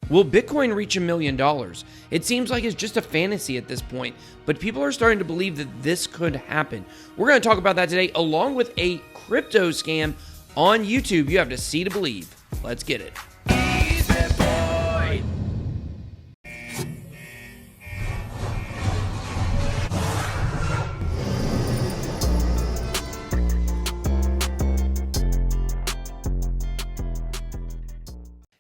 Will Bitcoin reach $1 million? It seems like it's just a fantasy at this point, but people are starting to believe that this could happen. We're going to talk about that today, along with a crypto scam on YouTube. You have to see to believe. Let's get it.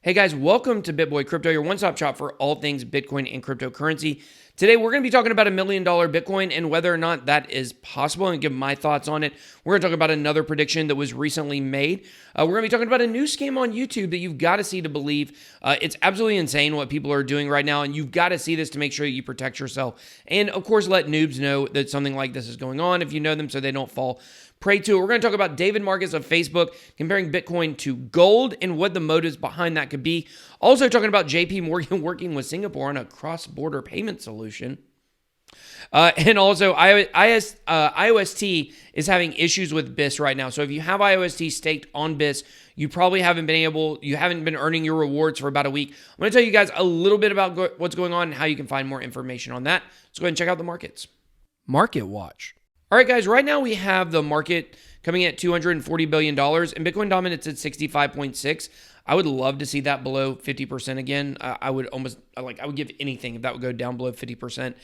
Hey guys, welcome to BitBoy Crypto, your one-stop shop for all things Bitcoin and cryptocurrency. Today, we're going to be talking about $1 million Bitcoin and whether or not that is possible and give my thoughts on it. We're going to talk about another prediction that was recently made. We're going to be talking about a new scam on YouTube that you've got to see to believe. It's absolutely insane what people are doing right now, and you've got to see this to make sure that you protect yourself. And of course, let noobs know that something like this is going on if you know them so they don't fall prey to it. We're going to talk about David Marcus of Facebook comparing Bitcoin to gold and what the motives behind that could be. Also talking about JP Morgan working with Singapore on a cross-border payment solution. And also IOST is having issues with BIS right now. So if you have IOST staked on BIS, you probably haven't been earning your rewards for about a week. I'm going to tell you guys a little bit about what's going on and how you can find more information on that. Let's go ahead and check out the markets. Market Watch. All right, guys, right now we have the market coming in at $240 billion, and Bitcoin dominance at 65.6. I would love to see that below 50% again. I would give anything if that would go down below 50%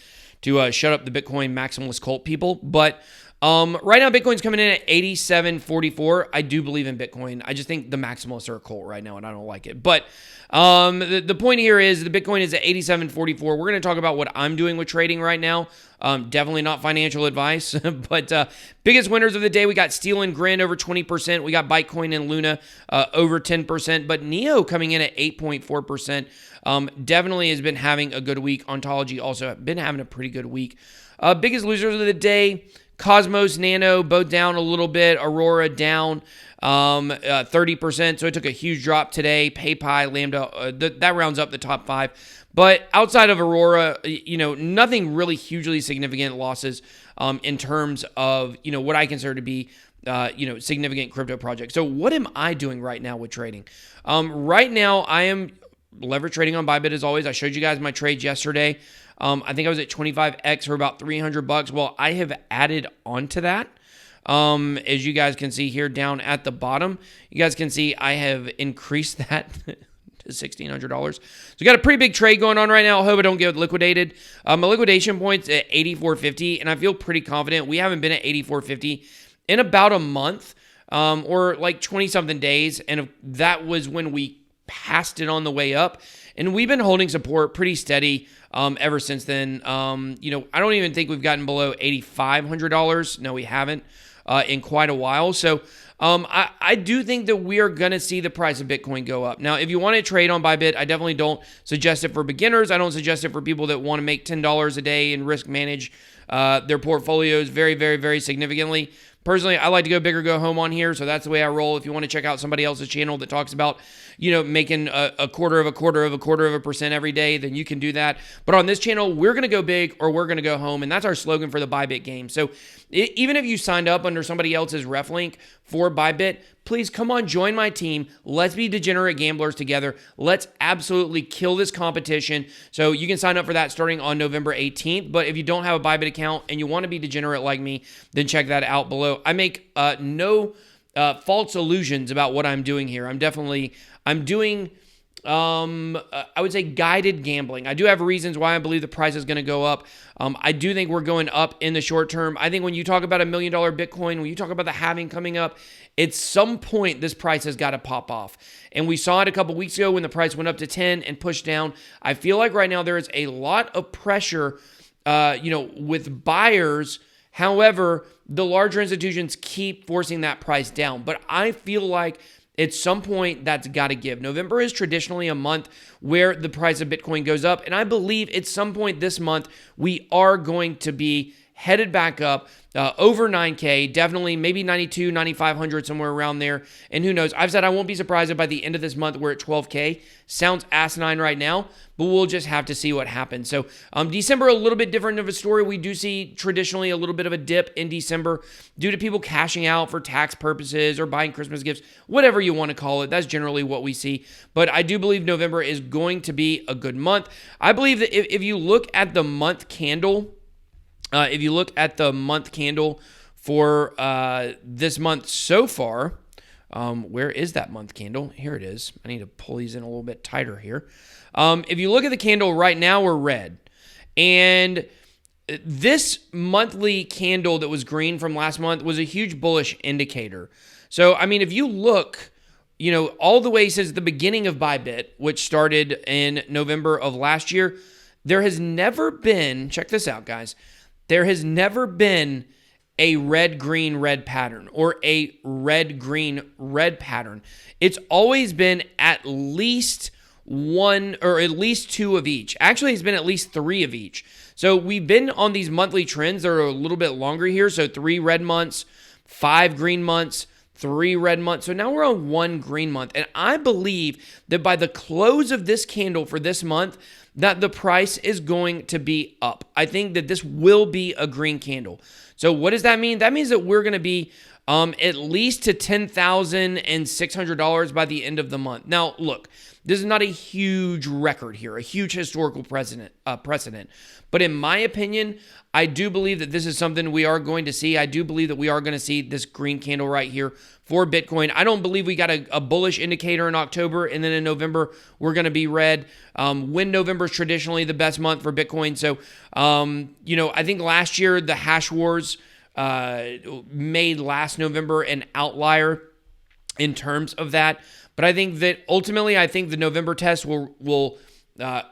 to shut up the Bitcoin maximalist cult people. But right now, Bitcoin's coming in at 87.44. I do believe in Bitcoin. I just think the maximalists are a cult right now, and I don't like it. But the point here is the Bitcoin is at 87.44. We're going to talk about what I'm doing with trading right now. Definitely not financial advice, but biggest winners of the day, we got Steel and Grin over 20%. We got Bitcoin and Luna over 10%, but Neo coming in at 8.4%. Definitely has been having a good week. Ontology also been having a pretty good week. Biggest losers of the day, Cosmos, Nano, both down a little bit. Aurora down 30%, so it took a huge drop today. PayPal, Lambda, that rounds up the top five. But outside of Aurora, nothing really hugely significant losses in terms of, what I consider to be, significant crypto projects. So what am I doing right now with trading? Right now, I am leverage trading on Bybit as always. I showed you guys my trades yesterday. I think I was at 25x for about $300. Well, I have added onto that. As you guys can see here down at the bottom, you guys can see I have increased that to $1,600. So we got a pretty big trade going on right now. I hope I don't get liquidated. My liquidation point's at 84.50, and I feel pretty confident. We haven't been at 84.50 in about a month, or like 20-something days, and that was when we passed it on the way up. And we've been holding support pretty steady ever since then. I don't even think we've gotten below $8,500. No, we haven't in quite a while. So I do think that we are going to see the price of Bitcoin go up. Now, if you want to trade on Bybit, I definitely don't suggest it for beginners. I don't suggest it for people that want to make $10 a day and risk manage their portfolios very, very, very significantly. Personally, I like to go big or go home on here, so that's the way I roll. If you want to check out somebody else's channel that talks about, making a quarter of a quarter of a quarter of a percent every day, then you can do that. But on this channel, we're going to go big or we're going to go home, and that's our slogan for the Bybit game. So even if you signed up under somebody else's ref link for Bybit, please come on, join my team. Let's be degenerate gamblers together. Let's absolutely kill this competition. So you can sign up for that starting on November 18th. But if you don't have a Bybit account and you want to be degenerate like me, then check that out below. I make no false illusions about what I'm doing here. I'm doing I would say guided gambling. I do have reasons why I believe the price is going to go up. I do think we're going up in the short term. I think when you talk about $1 million Bitcoin, when you talk about the halving coming up, at some point this price has got to pop off. And we saw it a couple weeks ago when the price went up to 10 and pushed down. I feel like right now there is a lot of pressure, with buyers. However, the larger institutions keep forcing that price down. But I feel like at some point, that's got to give. November is traditionally a month where the price of Bitcoin goes up. And I believe at some point this month, we are going to be headed back up over 9K, definitely maybe 92, 9,500, somewhere around there. And who knows? I've said I won't be surprised if by the end of this month we're at 12K. Sounds asinine right now, but we'll just have to see what happens. So December, a little bit different of a story. We do see traditionally a little bit of a dip in December due to people cashing out for tax purposes or buying Christmas gifts, whatever you want to call it. That's generally what we see. But I do believe November is going to be a good month. I believe that if you look at the month candle, for this month so far, where is that month candle? Here it is. I need to pull these in a little bit tighter here. If you look at the candle right now, we're red. And this monthly candle that was green from last month was a huge bullish indicator. So, I mean, if you look, all the way since the beginning of Bybit, which started in November of last year, there has never been, check this out, guys, there has never been a red, green, red pattern or a red, green, red pattern. It's always been at least one or at least two of each. Actually, it's been at least three of each. So we've been on these monthly trends that are a little bit longer here. So 3 red months, 5 green months, 3 red months. So now we're on 1 green month. And I believe that by the close of this candle for this month, that the price is going to be up. I think that this will be a green candle. So what does that mean? That means that we're going to be at least to $10,600 by the end of the month. Now, look, this is not a huge record here, a huge historical precedent. But in my opinion, I do believe that this is something we are going to see. I do believe that we are going to see this green candle right here for Bitcoin. I don't believe we got a bullish indicator in October, and then in November, we're going to be red. When November is traditionally the best month for Bitcoin. So, I think last year, the hash wars made last November an outlier in terms of that. But I think that ultimately, the November test will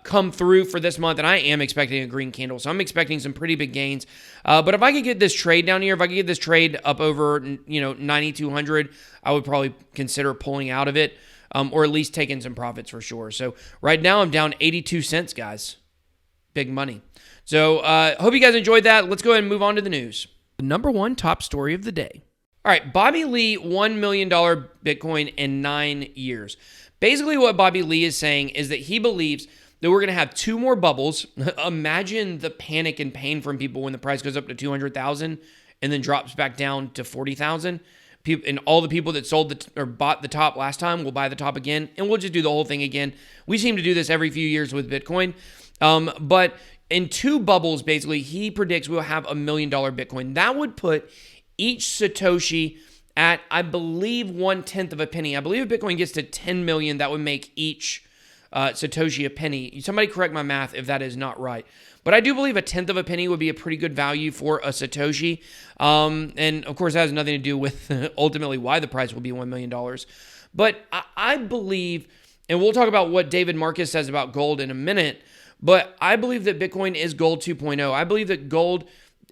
come through for this month, and I am expecting a green candle. So I'm expecting some pretty big gains. But if I could get this trade down here, if I could get this trade up over 9,200, I would probably consider pulling out of it, or at least taking some profits for sure. So right now I'm down 82 cents, guys. Big money. So hope you guys enjoyed that. Let's go ahead and move on to the news. The number one top story of the day. All right, Bobby Lee, $1 million Bitcoin in 9 years. Basically, what Bobby Lee is saying is that he believes that we're going to have 2 more bubbles. Imagine the panic and pain from people when the price goes up to 200,000 and then drops back down to 40,000. And all the people that sold or bought the top last time will buy the top again, and we'll just do the whole thing again. We seem to do this every few years with Bitcoin. But in 2 bubbles, basically, he predicts we'll have $1 million Bitcoin. That would put each Satoshi at, I believe, 1/10 of a penny. I believe if Bitcoin gets to 10 million, that would make each Satoshi a penny. Somebody correct my math if that is not right. But I do believe 1/10 of a penny would be a pretty good value for a Satoshi. And of course, that has nothing to do with ultimately why the price will be $1 million. But I believe, and we'll talk about what David Marcus says about gold in a minute, but I believe that Bitcoin is gold 2.0. I believe that gold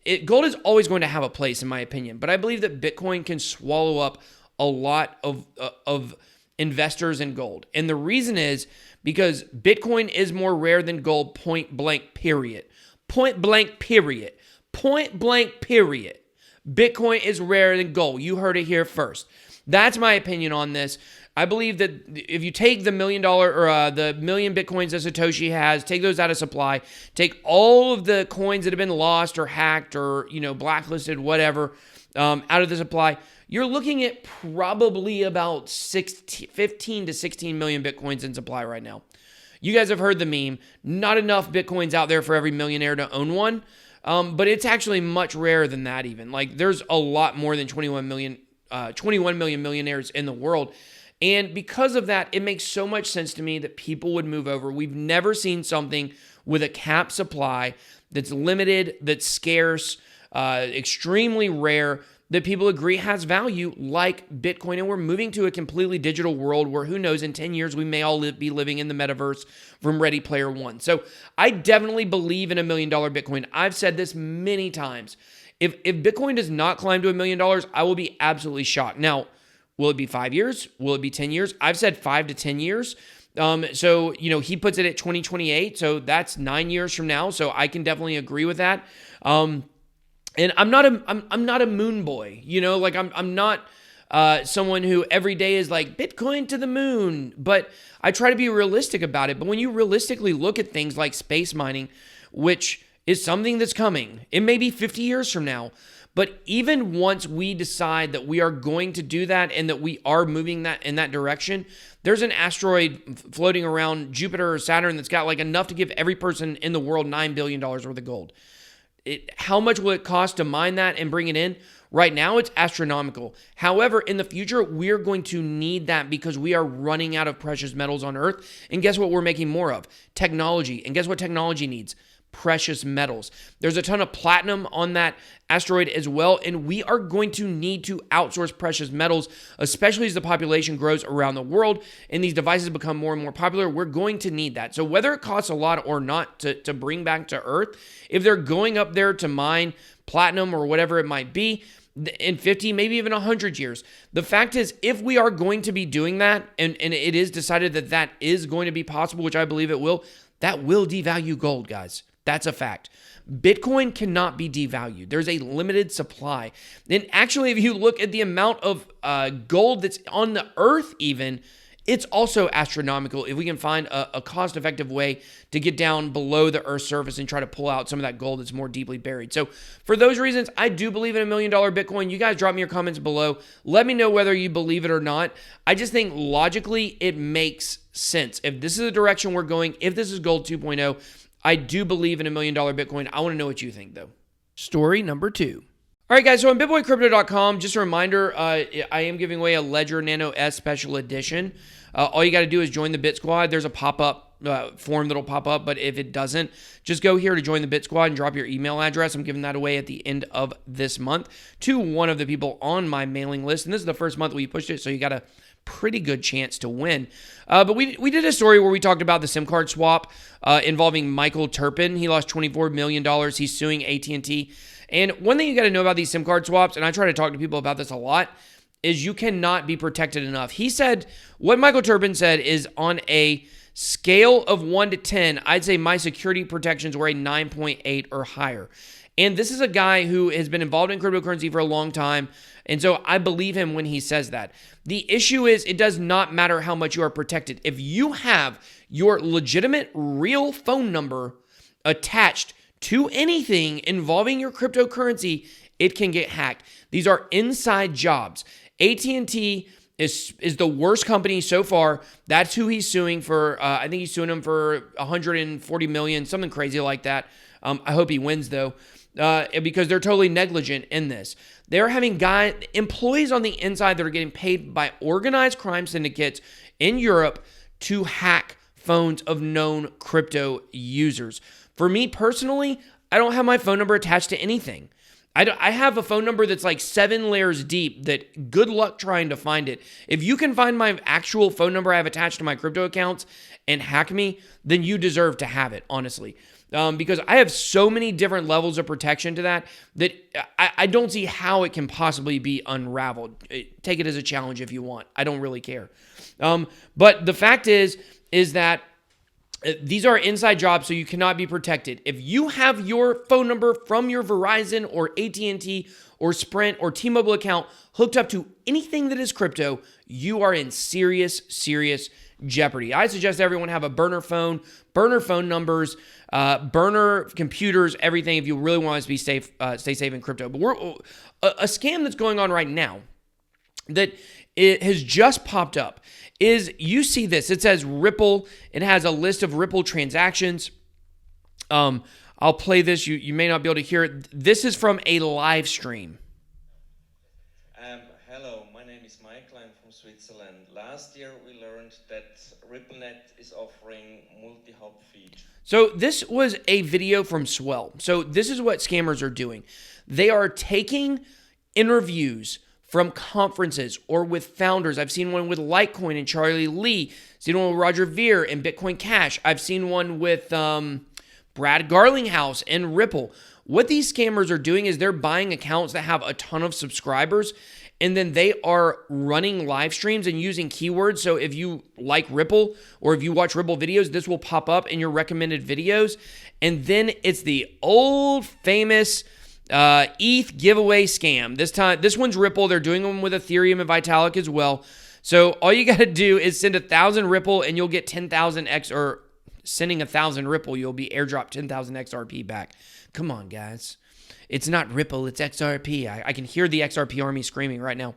is always going to have a place, in my opinion, but I believe that Bitcoin can swallow up a lot of investors in gold. And the reason is because Bitcoin is more rare than gold, point blank, period. Point blank, period. Point blank, period. Bitcoin is rarer than gold. You heard it here first. That's my opinion on this. I believe that if you take the $1 million or the million Bitcoins that Satoshi has, take those out of supply, take all of the coins that have been lost or hacked or blacklisted, whatever, out of the supply, you're looking at probably about 15 to 16 million Bitcoins in supply right now. You guys have heard the meme. Not enough Bitcoins out there for every millionaire to own one, but it's actually much rarer than that even. Like there's a lot more than 21 million millionaires in the world. And because of that, it makes so much sense to me that people would move over. We've never seen something with a cap supply that's limited, that's scarce, extremely rare, that people agree has value like Bitcoin. And we're moving to a completely digital world where who knows, in 10 years, we may all be living in the metaverse from Ready Player One. So I definitely believe in $1 million Bitcoin. I've said this many times. If Bitcoin does not climb to $1 million, I will be absolutely shocked. Now, will it be 5 years? Will it be 10 years? I've said 5 to 10 years. So, he puts it at 2028. So that's 9 years from now. So I can definitely agree with that. And I'm not a moon boy, like I'm not someone who every day is like Bitcoin to the moon, but I try to be realistic about it. But when you realistically look at things like space mining, which is something that's coming, it may be 50 years from now, but even once we decide that we are going to do that and that we are moving that in that direction, there's an asteroid floating around Jupiter or Saturn that's got like enough to give every person in the world $9 billion worth of gold. How much will it cost to mine that and bring it in? Right now, it's astronomical. However, in the future, we're going to need that because we are running out of precious metals on Earth. And guess what we're making more of? Technology. And guess what technology needs? Precious metals. There's a ton of platinum on that asteroid as well, and we are going to need to outsource precious metals, especially as the population grows around the world and these devices become more and more popular. We're going to need that. So whether it costs a lot or not to bring back to Earth, if they're going up there to mine platinum or whatever it might be in 50, maybe even 100 years, the fact is, if we are going to be doing that, and it is decided that that is going to be possible, which I believe it will, that will devalue gold, guys. That's a fact. Bitcoin cannot be devalued. There's a limited supply. And actually, if you look at the amount of gold that's on the earth even, it's also astronomical if we can find a cost-effective way to get down below the Earth's surface and try to pull out some of that gold that's more deeply buried. So for those reasons, I do believe in $1 million Bitcoin. You guys drop me your comments below. Let me know whether you believe it or not. I just think logically it makes sense. If this is the direction we're going, if this is gold 2.0, I do believe in $1 million Bitcoin. I want to know what you think, though. Story number 2. All right, guys, so on bitboycrypto.com, just a reminder, I am giving away a Ledger Nano S Special Edition. All you got to do is join the Bit Squad. There's a pop-up form that'll pop up, but if it doesn't, just go here to join the Bit Squad and drop your email address. I'm giving that away at the end of this month to one of the people on my mailing list, and this is the first month we pushed it, so you got a pretty good chance to win. But we did a story where we talked about the SIM card swap involving Michael Turpin. He lost $24 million. He's suing AT&T. And one thing you got to know about these SIM card swaps, and I try to talk to people about this a lot, is you cannot be protected enough. He said, what Michael Turpin said is on a scale of 1 to 10, I'd say my security protections were a 9.8 or higher. And this is a guy who has been involved in cryptocurrency for a long time. And so I believe him when he says that. The issue is it does not matter how much you are protected. If you have your legitimate real phone number attached to anything involving your cryptocurrency, it can get hacked. These are inside jobs. AT&T is the worst company so far. That's who he's suing for. I think he's suing them for $140 million, something crazy like that. I hope he wins though, because they're totally negligent in this. They're having employees on the inside that are getting paid by organized crime syndicates in Europe to hack phones of known crypto users. For me personally, I don't have my phone number attached to anything. I have a phone number that's like 7 layers deep that good luck trying to find it. If you can find my actual phone number I have attached to my crypto accounts and hack me, then you deserve to have it, honestly. Because I have so many different levels of protection to that I don't see how it can possibly be unraveled. Take it as a challenge if you want. I don't really care. But the fact is that these are inside jobs, so you cannot be protected. If you have your phone number from your Verizon or AT&T or Sprint or T-Mobile account hooked up to anything that is crypto, you are in serious jeopardy. I suggest everyone have a burner phone numbers, burner computers, everything if you really want to be safe, stay safe in crypto. But a scam that's going on right now that it has just popped up is, you see this. It says Ripple. It has a list of Ripple transactions. I'll play this. You may not be able to hear it. This is from a live stream. Hello, my name is Michael. I'm from Switzerland. Last year we learned that RippleNet is offering multi-hop features. So this was a video from Swell. So this is what scammers are doing. They are taking interviews from conferences or with founders. I've seen one with Litecoin and Charlie Lee. I've seen one with Roger Ver and Bitcoin Cash. I've seen one with Brad Garlinghouse and Ripple. What these scammers are doing is they're buying accounts that have a ton of subscribers, and then they are running live streams and using keywords. So if you like Ripple or if you watch Ripple videos, this will pop up in your recommended videos. And then it's the old famous ETH giveaway scam. This one's Ripple. They're doing them with Ethereum and Vitalik as well. So all you got to do is send 1,000 Ripple and you'll get 10,000 X, or sending 1,000 Ripple, you'll be airdropped 10,000 XRP back. Come on, guys. It's not Ripple, it's XRP. I can hear the XRP army screaming right now.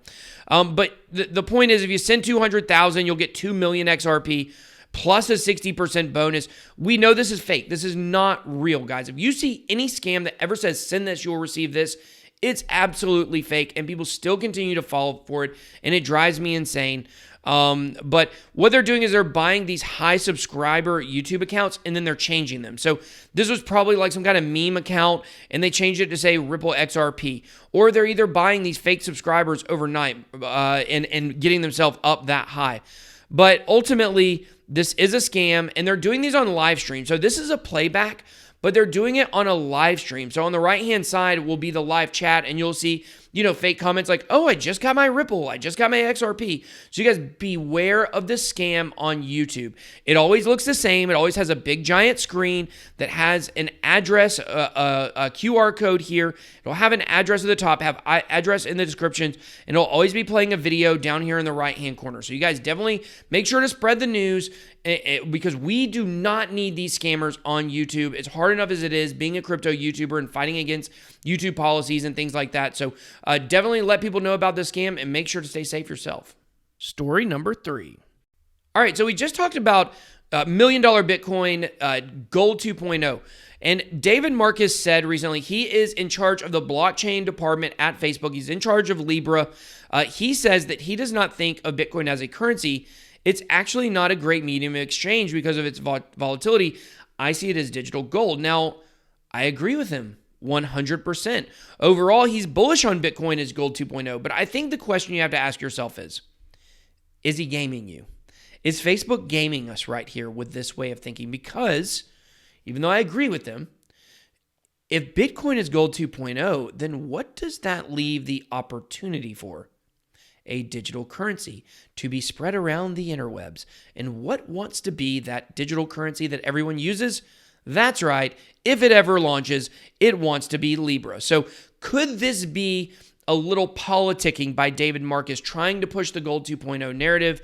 But the point is, if you send 200,000, you'll get 2 million XRP plus a 60% bonus. We know this is fake. This is not real, guys. If you see any scam that ever says send this, you'll receive this, it's absolutely fake, and people still continue to fall for it, and it drives me insane. But what they're doing is they're buying these high subscriber YouTube accounts and then they're changing them. So this was probably like some kind of meme account and they changed it to say Ripple XRP, or they're either buying these fake subscribers overnight and getting themselves up that high. But ultimately, this is a scam and they're doing these on live stream. So this is a playback, but they're doing it on a live stream. So on the right-hand side will be the live chat, and you'll see, fake comments like, oh, I just got my Ripple, I just got my XRP. So you guys beware of the scam on YouTube. It always looks the same. It always has a big giant screen that has an address, a QR code here. It'll have an address at the top, have address in the description, and it'll always be playing a video down here in the right-hand corner. So you guys definitely make sure to spread the news, because we do not need these scammers on YouTube. It's hard enough as it is being a crypto YouTuber and fighting against YouTube policies and things like that. So definitely let people know about this scam and make sure to stay safe yourself. Story number 3. All right, so we just talked about $1 million Bitcoin, Gold 2.0. And David Marcus said recently he is in charge of the blockchain department at Facebook. He's in charge of Libra. He says that he does not think of Bitcoin as a currency. It's actually not a great medium of exchange because of its volatility. I see it as digital gold. Now, I agree with him 100%. Overall, he's bullish on Bitcoin as Gold 2.0, but I think the question you have to ask yourself is he gaming you? Is Facebook gaming us right here with this way of thinking? Because even though I agree with them, if Bitcoin is Gold 2.0, then what does that leave the opportunity for? A digital currency to be spread around the interwebs. And what wants to be that digital currency that everyone uses? That's right. If it ever launches, it wants to be Libra. So could this be a little politicking by David Marcus trying to push the Gold 2.0 narrative?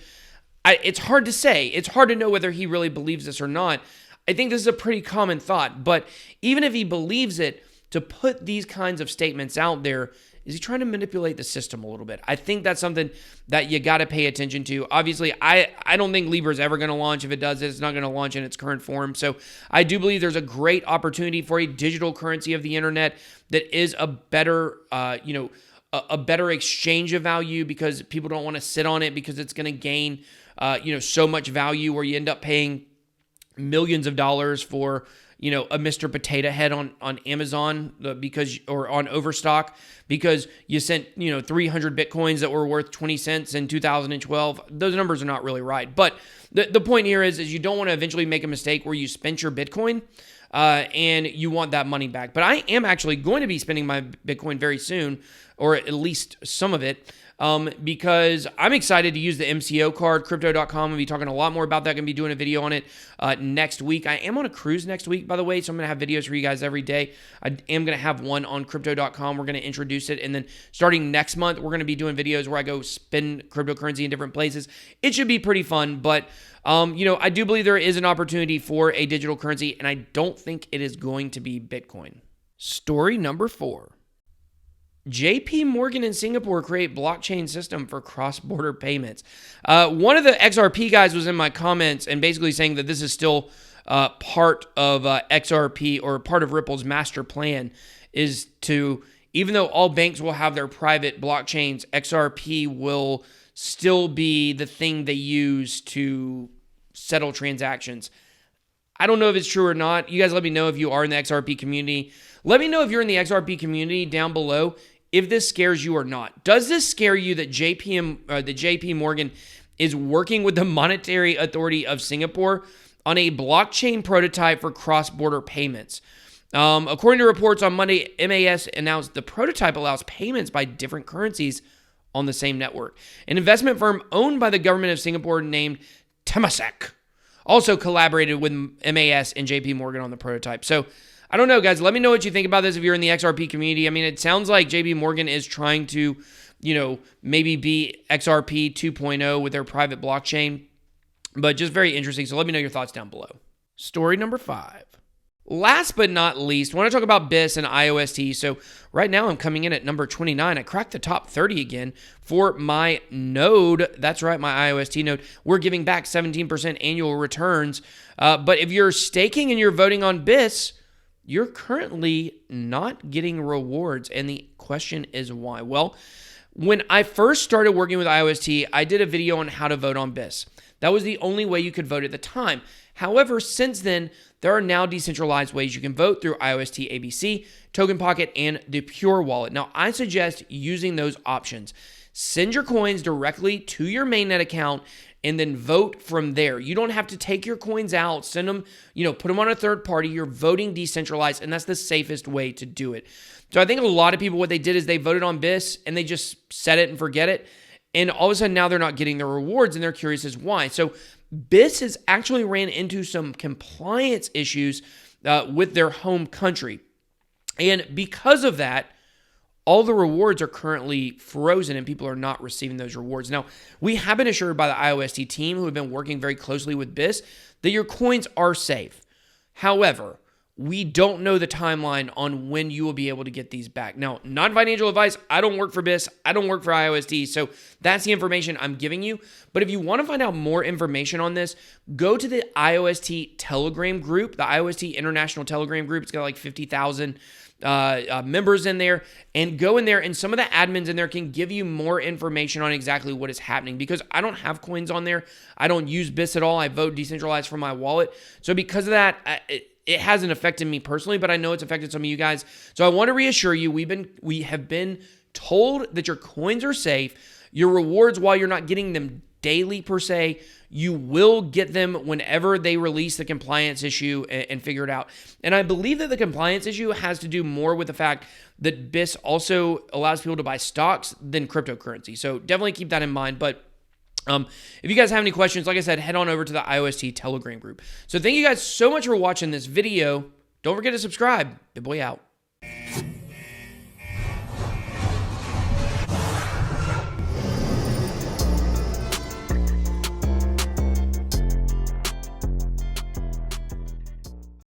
It's hard to say. It's hard to know whether he really believes this or not. I think this is a pretty common thought. But even if he believes it, to put these kinds of statements out there, is he trying to manipulate the system a little bit? I think that's something that you got to pay attention to. Obviously, I don't think Libra is ever going to launch. If it does, it's not going to launch in its current form. So I do believe there's a great opportunity for a digital currency of the internet that is a better, a better exchange of value, because people don't want to sit on it because it's going to gain, so much value where you end up paying millions of dollars for, a Mr. Potato Head on Amazon or on Overstock because you sent, 300 Bitcoins that were worth 20 cents in 2012. Those numbers are not really right. But the point here is you don't want to eventually make a mistake where you spent your Bitcoin and you want that money back. But I am actually going to be spending my Bitcoin very soon, or at least some of it, because I'm excited to use the MCO card, crypto.com. I'll be talking a lot more about that. I'm going to be doing a video on it next week. I am on a cruise next week, by the way, so I'm going to have videos for you guys every day. I am going to have one on crypto.com. We're going to introduce it, and then starting next month, we're going to be doing videos where I go spend cryptocurrency in different places. It should be pretty fun, but I do believe there is an opportunity for a digital currency, and I don't think it is going to be Bitcoin. Story number 4. JP Morgan in Singapore create blockchain system for cross-border payments. One of the XRP guys was in my comments and basically saying that this is still part of XRP, or part of Ripple's master plan, is to, even though all banks will have their private blockchains, XRP will still be the thing they use to settle transactions. I don't know if it's true or not. You guys let me know if you are in the XRP community. Let me know if you're in the XRP community down below, if this scares you or not. Does this scare you that JP Morgan is working with the Monetary Authority of Singapore on a blockchain prototype for cross-border payments? According to reports on Monday, MAS announced the prototype allows payments by different currencies on the same network. An investment firm owned by the government of Singapore named Temasek also collaborated with MAS and JP Morgan on the prototype. So I don't know, guys. Let me know what you think about this if you're in the XRP community. I mean, it sounds like JP Morgan is trying to, maybe be XRP 2.0 with their private blockchain, but just very interesting. So let me know your thoughts down below. Story number 5. Last but not least, I want to talk about BIS and IOST. So right now I'm coming in at number 29. I cracked the top 30 again for my node. That's right, my IOST node. We're giving back 17% annual returns. But if you're staking and you're voting on BIS, you're currently not getting rewards. And the question is why? Well, when I first started working with IOST, I did a video on how to vote on BIS. That was the only way you could vote at the time. However, since then, there are now decentralized ways you can vote through IOST ABC, Token Pocket, and the Pure Wallet. Now, I suggest using those options. Send your coins directly to your mainnet account and then vote from there. You don't have to take your coins out, send them, put them on a third party. You're voting decentralized, and that's the safest way to do it. So I think a lot of people, what they did is they voted on BIS and they just set it and forget it. And all of a sudden now they're not getting their rewards and they're curious as why. So BIS has actually ran into some compliance issues with their home country. And because of that, all the rewards are currently frozen and people are not receiving those rewards. Now, we have been assured by the IOST team, who have been working very closely with BIS, that your coins are safe. However, we don't know the timeline on when you will be able to get these back. Now, not financial advice. I don't work for BIS. I don't work for IOST. So that's the information I'm giving you. But if you want to find out more information on this, go to the IOST Telegram group, the IOST International Telegram group. It's got like 50,000 members in there, and go in there, and some of the admins in there can give you more information on exactly what is happening, because I don't have coins on there. I don't use BIS at all. I vote decentralized from my wallet. So because of that, it hasn't affected me personally, but I know it's affected some of you guys. So I want to reassure you, we have been told that your coins are safe. Your rewards, while you're not getting them daily per se, you will get them whenever they release the compliance issue and figure it out. And I believe that the compliance issue has to do more with the fact that BIS also allows people to buy stocks than cryptocurrency. So definitely keep that in mind. But if you guys have any questions, like I said, head on over to the IOST Telegram group. So thank you guys so much for watching this video. Don't forget to subscribe. BitBoy out.